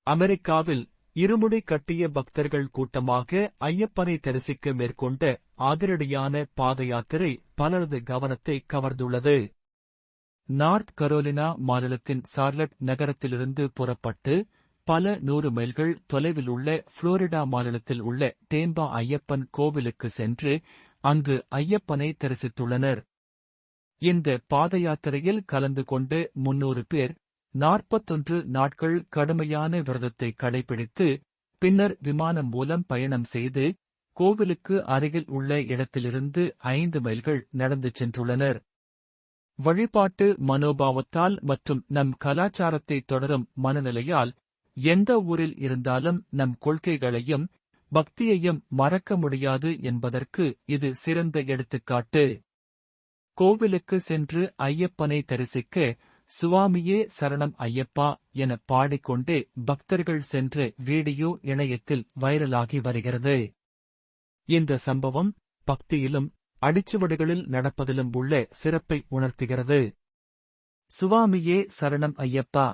அமெரிக்காவில் இருமுடி கட்டிய பக்தர்கள் கூட்டமாக ஐயப்பனை தரிசிக்க மேற்கொண்ட அதிரடியான பாத யாத்திரை பலரது கவனத்தை கவர்ந்துள்ளது. நார்த் கரோலினா மாநிலத்தின் சார்லட் நகரத்திலிருந்து புறப்பட்டு பல 100 மைல்கள் தொலைவில் உள்ள புளோரிடா மாநிலத்தில் உள்ள டேம்பா ஐயப்பன் கோவிலுக்கு சென்று அங்கு ஐயப்பனை தரிசித்துள்ளனர். இந்த பாத யாத்திரையில் கலந்து கொண்டு 300 பேர் 41 நாட்கள் கடுமையான விரதத்தை கடைபிடித்து பின்னர் விமானம் மூலம் பயணம் செய்து கோவிலுக்கு அருகில் உள்ள இடத்திலிருந்து 5 மைல்கள் நடந்து சென்றுள்ளனர். வழிபாட்டு மனோபாவத்தால் மற்றும் நம் கலாச்சாரத்தை தொடரும் மனநிலையால் எந்த ஊரில் இருந்தாலும் நம் கொள்கைகளையும் பக்தியையும் மறக்க முடியாது என்பதற்கு இது சிறந்த எடுத்துக்காட்டு. கோவிலுக்கு சென்று ஐயப்பனை தரிசிக்க சுவாமியே சரணம் ஐயப்பா என பாடிக்கொண்டே பக்தர்கள் சென்ற வீடியோ இணையத்தில் வைரலாகி வருகிறது. இந்த சம்பவம் பக்தியிலும் அடிச்சுவடுகளில் நடப்பதிலும் உள்ள சிறப்பை உணர்த்துகிறது. சுவாமியே சரணம் ஐயப்பா.